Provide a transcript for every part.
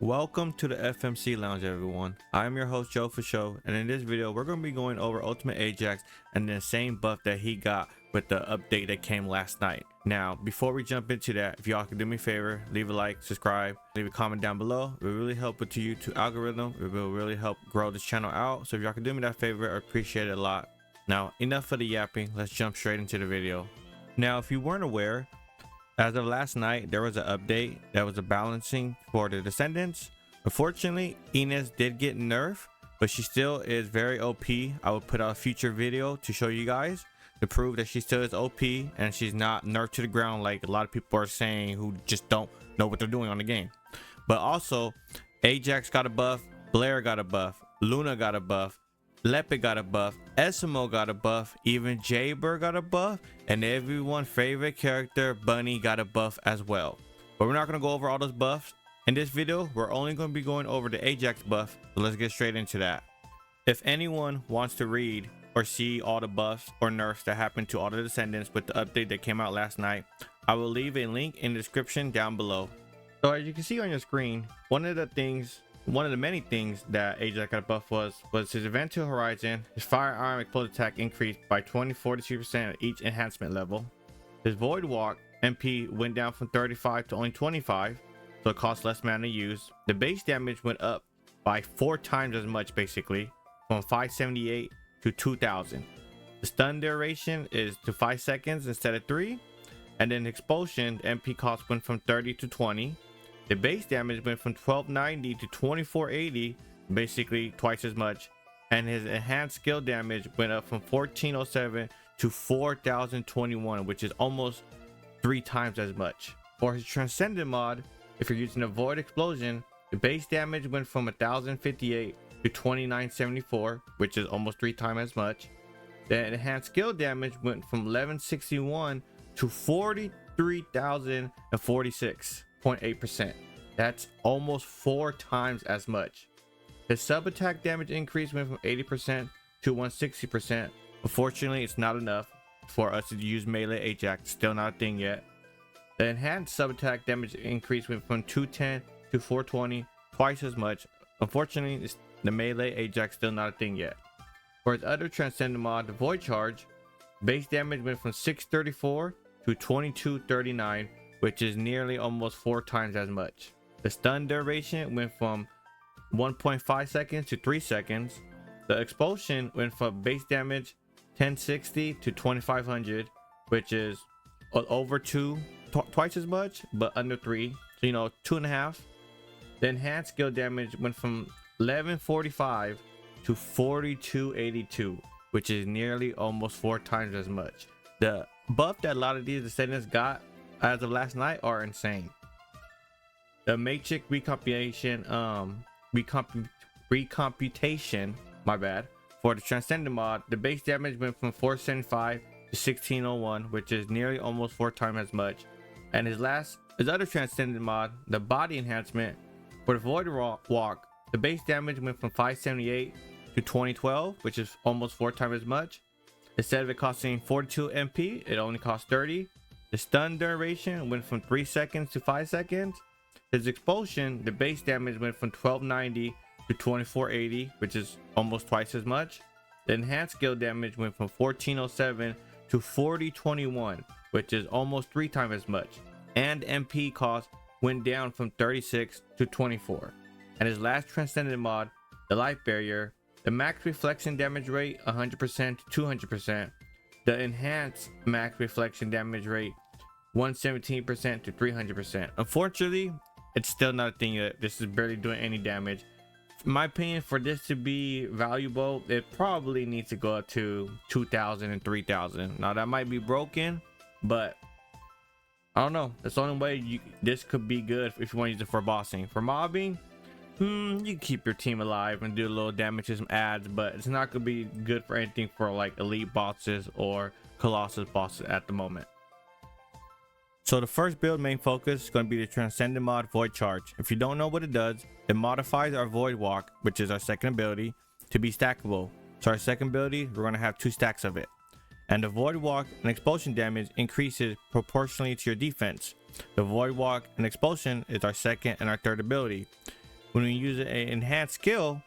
Welcome to the FMC Lounge, everyone. I am your host, Joe for Show, and in this video, we're going to be going over Ultimate Ajax and the same buff that he got with the update that came last night. Now, before we jump into that, if y'all could do me a favor, leave a like, subscribe, leave a comment down below. It will really help with the YouTube algorithm. It will really help grow this channel out. So if y'all could do me that favor, I appreciate it a lot. Now, enough of the yapping. Let's jump straight into the video. Now, if you weren't aware, as of last night, there was an update that was a balancing for the Descendants. Unfortunately, Ines did get nerfed, but she still is very OP. I will put out a future video to show you guys to prove that she still is OP and she's not nerfed to the ground like a lot of people are saying who just don't know what they're doing on the game. But also, Ajax got a buff, Blair got a buff, Luna got a buff, Lepid got a buff, Esimo got a buff, even Jaber got a buff, and everyone's favorite character, Bunny, got a buff as well. But we're not going to go over all those buffs. In this video, we're only going to be going over the Ajax buff, so let's get straight into that. If anyone wants to read or see all the buffs or nerfs that happened to all the Descendants with the update that came out last night, I will leave a link in the description down below. So as you can see on your screen, one of the many things that Ajax got a buff was his event to Horizon. His firearm explosive attack increased by 20-42% at each enhancement level. His Void Walk MP went down from 35 to only 25, so it costs less mana to use. The base damage went up by 4 times as much, basically, from 578 to 2000. The stun duration is to 5 seconds instead of 3, and then expulsion, the MP cost went from 30 to 20. The base damage went from 1290 to 2480, basically twice as much, and his enhanced skill damage went up from 1407 to 4021, which is almost 3 times as much. For his Transcendent mod, if you're using a Void Explosion, the base damage went from 1058 to 2974, which is almost 3 times as much. The enhanced skill damage went from 1161 to 43,046.8%. That's almost 4 times as much. His sub attack damage increase went from 80% to 160%. Unfortunately, it's not enough for us to use melee Ajax. Still not a thing yet. The enhanced sub attack damage increase went from 210 to 420, twice as much. Unfortunately, the melee Ajax still not a thing yet. For his other Transcendent mod, the Void Charge, base damage went from 634 to 2239, which is nearly almost 4 times as much. The stun duration went from 1.5 seconds to 3 seconds. The expulsion went from base damage 1060 to 2500, which is over twice as much, but under 3. So, 2.5. The enhanced skill damage went from 1145 to 4282, which is nearly almost 4 times as much. The buff that a lot of these Descendants got as of last night are insane. The matrix recomputation, my bad, for the Transcendent mod, the base damage went from 475 to 1601, which is nearly almost 4 times as much. And his other Transcendent mod, the body enhancement, for the Void Walk, the base damage went from 578 to 2012, which is almost 4 times as much. Instead of it costing 42 MP, it only costs 30. The stun duration went from 3 seconds to 5 seconds. His expulsion, the base damage went from 1290 to 2480, which is almost twice as much. The enhanced skill damage went from 1407 to 4021, which is almost 3 times as much. And MP cost went down from 36 to 24. And his last Transcendent mod, the Life Barrier, the max reflection damage rate 100% to 200%. The enhanced max reflection damage rate 117% to 300%. Unfortunately, it's still not a thing yet. This is barely doing any damage. In my opinion, for this to be valuable, it probably needs to go up to 2,000 and 3,000. Now that might be broken, but I don't know. That's the only way this could be good if you want to use it for bossing. For mobbing, you can keep your team alive and do a little damage to some ads, but it's not going to be good for anything for like elite bosses or Colossus bosses at the moment. So the first build main focus is going to be the Transcendent mod Void Charge. If you don't know what it does, it modifies our Void Walk, which is our second ability, to be stackable. So our second ability, we're going to have 2 stacks of it. And the Void Walk and expulsion damage increases proportionally to your defense. The Void Walk and expulsion is our second and our third ability. when we use an enhanced skill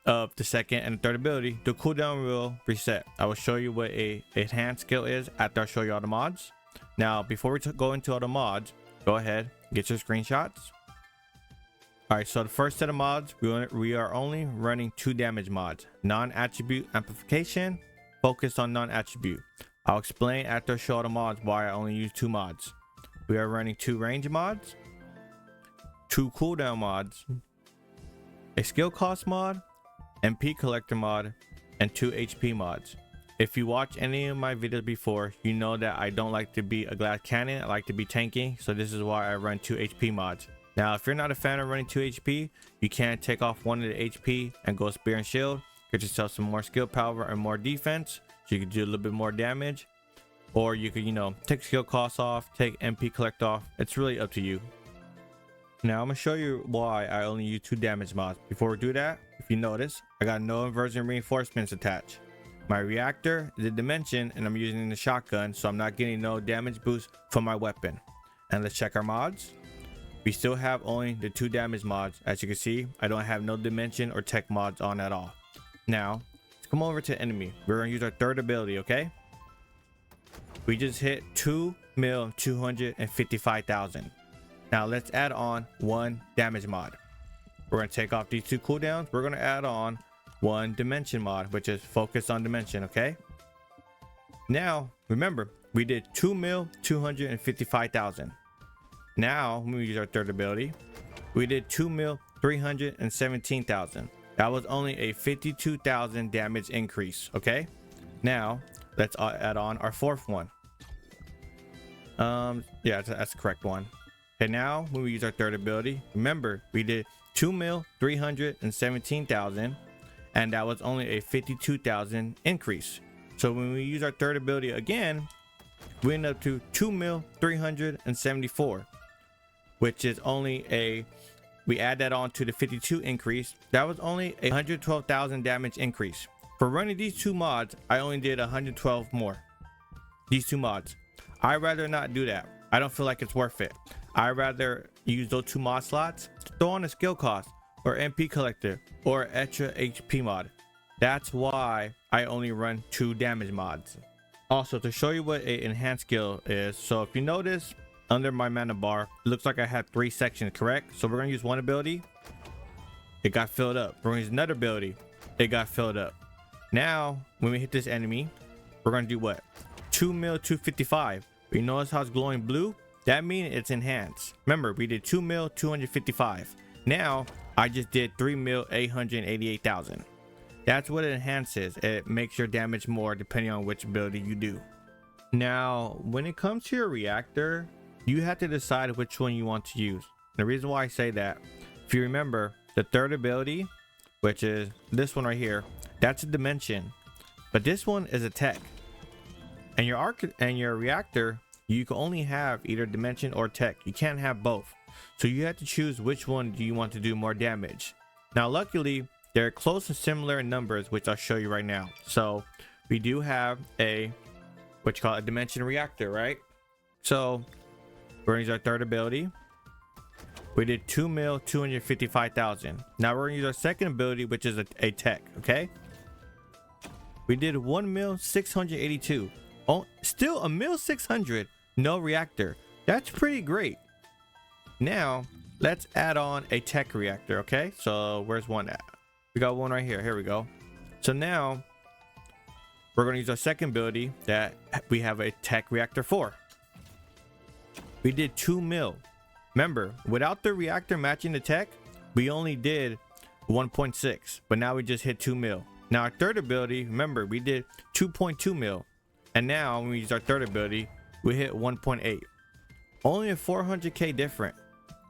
of the second and third ability, the cooldown will reset. I will show you what a enhanced skill is after I show you all the mods. Now, before we go into all the mods, go ahead, get your screenshots. All right, so the first set of mods, we are only running 2 damage mods: non-attribute amplification, focused on non-attribute. I'll explain after I show all the mods why I only use 2 mods. We are running 2 range mods, 2 cooldown mods, a skill cost mod, MP collector mod, and 2 HP mods. If you watch any of my videos before, you know that I don't like to be a glass cannon. I like to be tanky, so this is why I run 2 HP mods. Now, if you're not a fan of running 2 HP, you can take off one of the HP and go spear and shield, get yourself some more skill power and more defense, so you can do a little bit more damage. Or you could, take skill costs off, take MP collect off. It's really up to you. Now, I'm gonna show you why I only use 2 damage mods. Before we do that, if you notice, I got no inversion reinforcements attached. My reactor is a dimension, and I'm using the shotgun, so I'm not getting no damage boost from my weapon. And let's check our mods. We still have only the 2 damage mods. As you can see, I don't have no dimension or tech mods on at all. Now, let's come over to enemy. We're gonna use our third ability, okay? We just hit 2,255,000. Now let's add on 1 damage mod. We're gonna take off these 2 cooldowns. We're gonna add on 1 dimension mod, which is focused on dimension, okay? Now, remember, we did 2,255,000. Now, when we use our third ability, we did 2,317,000. That was only a 52,000 damage increase, okay? Now, let's add on our 4th one. Yeah, that's the correct one. Okay, now when we use our third ability, remember, we did 2,317,000, and that was only a 52,000 increase. So when we use our third ability again, we end up to 2,374,000, which is only we add that on to the 52 increase. That was only a 112,000 damage increase. For running these 2 mods, I only did 112 more. These 2 mods. I'd rather not do that. I don't feel like it's worth it. I'd rather use those 2 mod slots, throw on a skill cost, or MP collector, or extra HP mod. That's why I only run 2 damage mods. Also, to show you what an enhanced skill is, so if you notice under my mana bar, it looks like I had 3 sections, correct? So we're gonna use 1 ability, it got filled up. We're gonna use another ability, it got filled up. Now, when we hit this enemy, we're gonna do what? 2,255,000. You notice how it's glowing blue? That means it's enhanced. Remember, we did 2,255,000. Now, I just did 3,888,000. That's what it enhances. It makes your damage more depending on which ability you do. Now, when it comes to your reactor, you have to decide which one you want to use. The reason why I say that, if you remember, the third ability, which is this one right here, that's a dimension, but this one is a tech. And your Arche and your reactor, you can only have either dimension or tech. You can't have both. So you have to choose which one do you want to do more damage. Now, luckily, they're close and similar in numbers, which I'll show you right now. So we do have what you call a dimension reactor, right? So we're gonna use our third ability. We did 2,255,000. Now we're gonna use our second ability, which is a tech, okay? We did 1,682,000. Oh, still 1,600,000, no reactor. That's pretty great. Now let's add on a tech reactor, okay? So where's one at? We got one right here. Here we go. So now we're going to use our second ability that we have a tech reactor for. We did 2 mil. Remember, without the reactor matching the tech, we only did 1.6, but now we just hit 2 mil. Now our third ability, remember, we did 2.2 mil. And now when we use our third ability, we hit 1.8. Only a 400k different.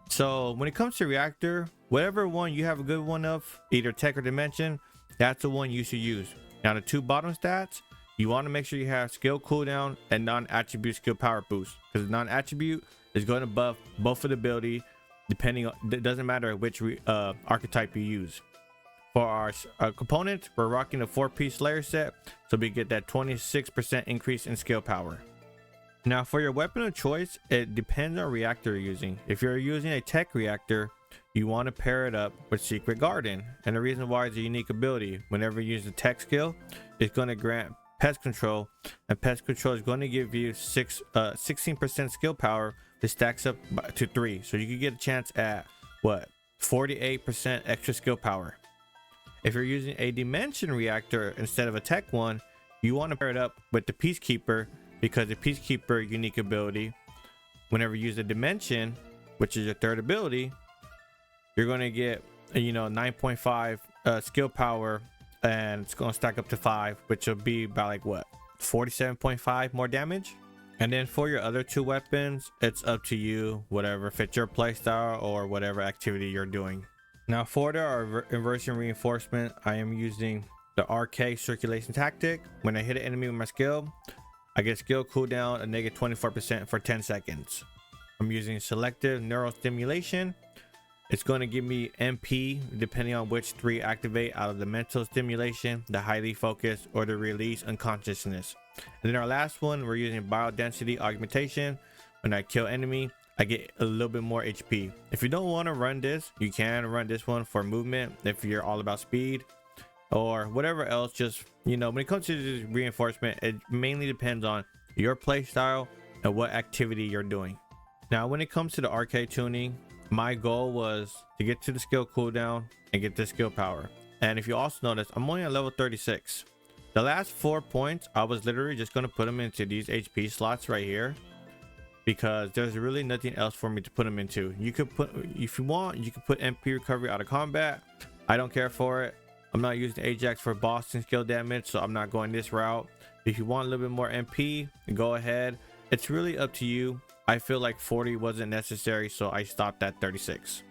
So when it comes to reactor, whatever one you have a good one of, either tech or dimension, that's the one you should use. Now the 2 bottom stats, you want to make sure you have skill cooldown and non-attribute skill power boost, because non-attribute is going to buff both of the ability depending on, it doesn't matter which archetype you use. For our components, we're rocking a 4-piece Slayer set, so we get that 26% increase in skill power. Now for your weapon of choice, it depends on reactor you're using. If you're using a tech reactor, you want to pair it up with Secret Garden. And the reason why is a unique ability. Whenever you use the tech skill, it's going to grant pest control, and pest control is going to give you 16% skill power. This stacks up to 3, so you can get a chance at what, 48% extra skill power. If you're using a dimension reactor instead of a tech one, you want to pair it up with the Peacekeeper, because the Peacekeeper unique ability, whenever you use a dimension, which is your third ability, you're going to get 9.5 skill power, and it's going to stack up to 5, which will be about like what, 47.5 more damage. And then for your other 2 weapons, it's up to you, whatever fits your playstyle or whatever activity you're doing. Now for the inversion reinforcement, I am using the Arche circulation tactic. When I hit an enemy with my skill, I get skill cooldown a negative 24% for 10 seconds. I'm using selective neural stimulation. It's going to give me MP depending on which 3 activate out of the mental stimulation, the highly focused, or the release unconsciousness. And then our last one, we're using biodensity augmentation. When I kill enemy, I get a little bit more HP. If you don't want to run this, you can run this one for movement if you're all about speed or whatever else. Just, when it comes to this reinforcement, it mainly depends on your play style and what activity you're doing. Now when it comes to the Arche tuning, my goal was to get to the skill cooldown and get the skill power. And if you also notice, I'm only at level 36. The last 4 points, I was literally just going to put them into these HP slots right here, because there's really nothing else for me to put them into. You could put, if you want, you could put MP recovery out of combat. I don't care for it. I'm not using Ajax for boss and skill damage, so I'm not going this route. If you want a little bit more MP, go ahead. It's really up to you. I feel like 40 wasn't necessary, so I stopped at 36.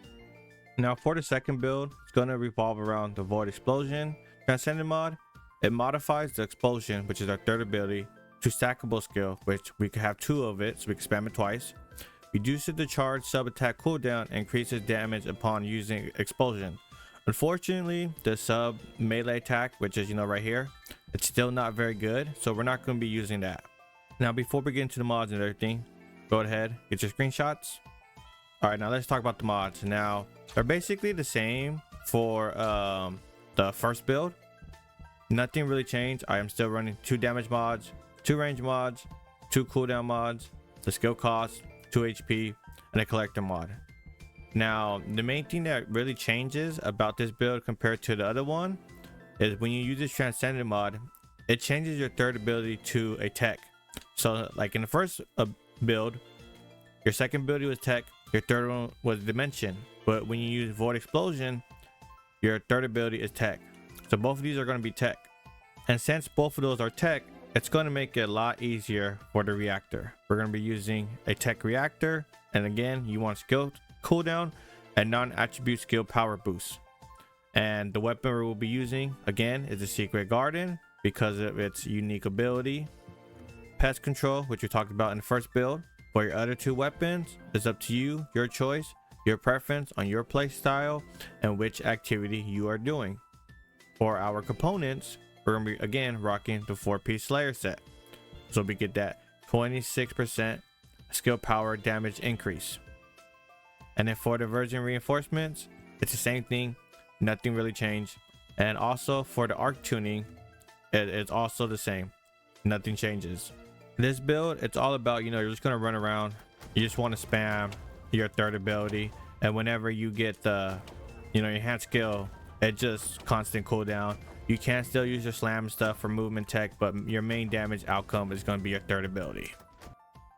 Now for the second build, it's going to revolve around the Void Explosion Transcendent mod. It modifies the explosion, which is our third ability, to stackable skill, which we could have 2 of it, so we can spam it twice. Reduces the charge sub attack cooldown and increases damage upon using explosion. Unfortunately, the sub melee attack, which is right here, it's still not very good, so we're not going to be using that. Now before we get into the mods and everything, go ahead, get your screenshots. All right, now let's talk about the mods. Now they're basically the same for the first build. Nothing really changed. I am still running 2 damage mods, 2 range mods, 2 cooldown mods, the skill cost, 2 HP, and a collector mod. Now the main thing that really changes about this build compared to the other one is when you use this Transcendent mod, it changes your third ability to a tech. So like in the first build, your second ability was tech, your third one was dimension, but when you use Void Explosion, your third ability is tech. So both of these are going to be tech, and since both of those are tech, it's going to make it a lot easier for the reactor. We're going to be using a tech reactor, and again, you want skill cooldown and non-attribute skill power boost. And the weapon we will be using again is the Secret Garden because of its unique ability. Pest control, which we talked about in the first build. For your other 2 weapons, it's up to you, your choice, your preference on your play style and which activity you are doing. For our components, we're going to be again rocking the 4-piece Slayer set, so we get that 26% skill power damage increase. And then for the virgin reinforcements, it's the same thing, nothing really changed. And also for the arc tuning, it's also the same, nothing changes. This build, it's all about, you're just going to run around, you just want to spam your third ability, and whenever you get the your enhanced skill, it just constant cooldown. You can still use your slam stuff for movement tech, but your main damage outcome is going to be your third ability.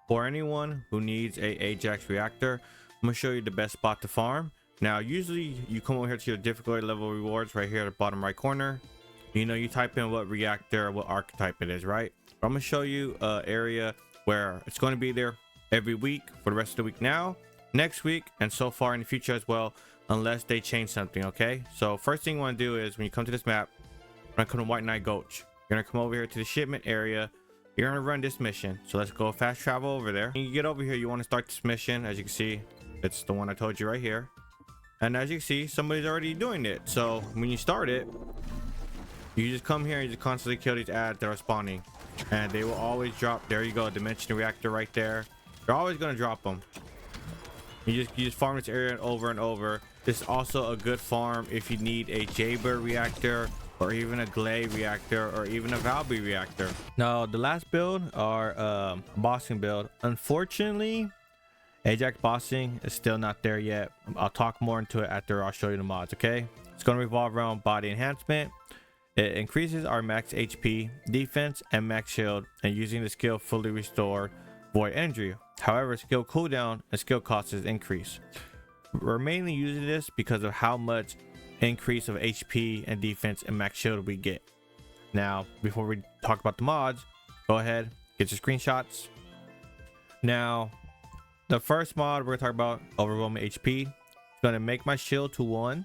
For anyone who needs a Ajax Reactor, I'm going to show you the best spot to farm. Now usually you come over here to your difficulty level rewards right here at the bottom right corner. You type in what reactor or what archetype it is, right? But I'm going to show you an area where it's going to be there every week for the rest of the week now, next week, and so far in the future as well, unless they change something. Okay, so first thing you want to do is when you come to this map, you're going to come to White Knight Gulch. You're going to come over here to the shipment area. You're going to run this mission, so let's go fast travel over there. When you get over here, you want to start this mission. As you can see, it's the one I told you right here, and as you can see, somebody's already doing it. So when you start it, you just come here and you just constantly kill these ads that are spawning, and they will always drop. There you go, dimension reactor right there. You're always going to drop them. You just farm this area over and over. This is also a good farm if you need a Jaber reactor, or even a Glay reactor, or even a Valby reactor. Now the last build, our bossing build, unfortunately Ajax bossing is still not there yet. I'll talk more into it after I'll show you the mods. Okay, it's going to revolve around body enhancement. It increases our max HP, defense, and max shield, and using the skill fully restore void energy. However, skill cooldown and skill costs increase. We're mainly using this because of how much increase of HP and defense and max shield we get. Now, before we talk about the mods, go ahead, get your screenshots. Now, the first mod we're gonna talk about, overwhelming HP. It's gonna make my shield to 1,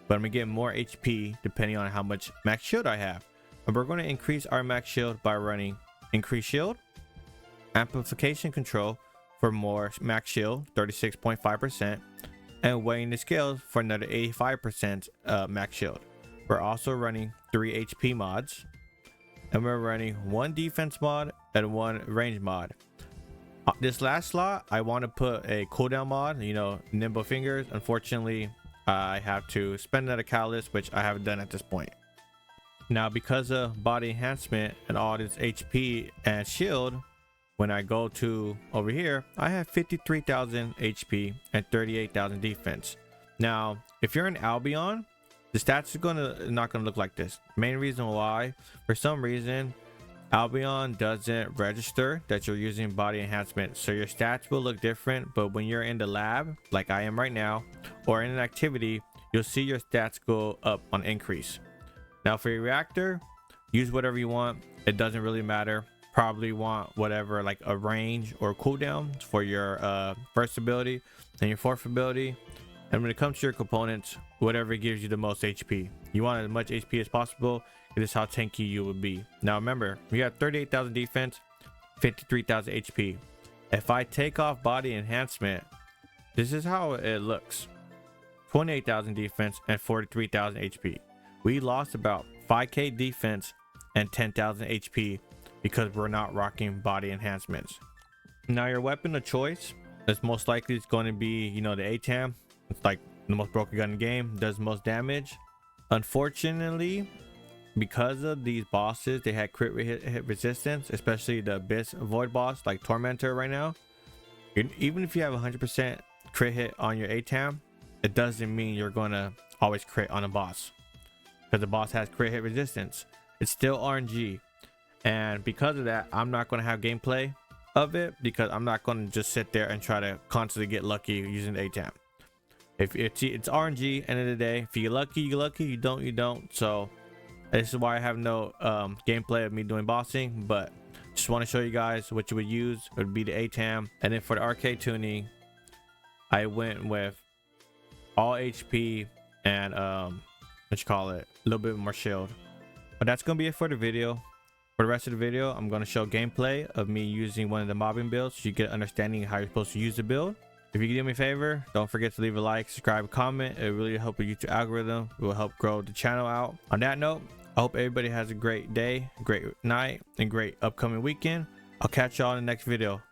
but I'm gonna get more HP depending on how much max shield I have. And we're gonna increase our max shield by running increased shield, amplification control for more max shield, 36.5%, and weighing the scales for another 85% max shield. We're also running 3 HP mods, and we're running 1 defense mod and 1 range mod. This last slot, I want to put a cooldown mod, you know, nimble fingers. Unfortunately, I have to spend another catalyst, which I haven't done at this point. Now, because of body enhancement and all this HP and shield, when I go to over here, I have 53,000 HP and 38,000 defense. Now, if you're in Albion, the stats are not gonna look like this. Main reason why, for some reason, Albion doesn't register that you're using body enhancement, so your stats will look different. But when you're in the lab, like I am right now, or in an activity, you'll see your stats go up on increase. Now for your reactor, use whatever you want. It doesn't really matter. Probably want whatever, like a range or cooldown for your first ability and your fourth ability. And when it comes to your components, whatever gives you the most HP. You want as much HP as possible. This is how tanky you will be. Now remember, we got 38,000 defense, 53,000 HP. If I take off body enhancement, this is how it looks: 28,000 defense and 43,000 HP. We lost about 5k defense and 10,000 HP because we're not rocking body enhancements. Now your weapon of choice is most likely going to be, you know, the ATAM. It's like the most broken gun in the game, does most damage. Unfortunately, because of these bosses, they had crit hit resistance, especially the Abyss Void boss like Tormentor right now. Even if you have 100% crit hit on your ATAM, it doesn't mean you're gonna always crit on a boss, because the boss has crit hit resistance. It's still RNG, and because of that, I'm not gonna have gameplay of it, because I'm not gonna just sit there and try to constantly get lucky using the ATAM. If it's RNG, end of the day, if you get lucky, you get lucky. You don't, you don't. So this is why I have no gameplay of me doing bossing, but just want to show you guys what you would use. It would be the ATAM. And then for the arcade tuning, I went with all HP and a little bit more shield. But that's gonna be it for the video. For the rest of the video, I'm gonna show gameplay of me using one of the mobbing builds, so you get an understanding of how you're supposed to use the build. If you can do me a favor, don't forget to leave a like, subscribe, comment. It really helps the YouTube algorithm. It will help grow the channel out. On that note, I hope everybody has a great day, great night, and great upcoming weekend. I'll catch y'all in the next video.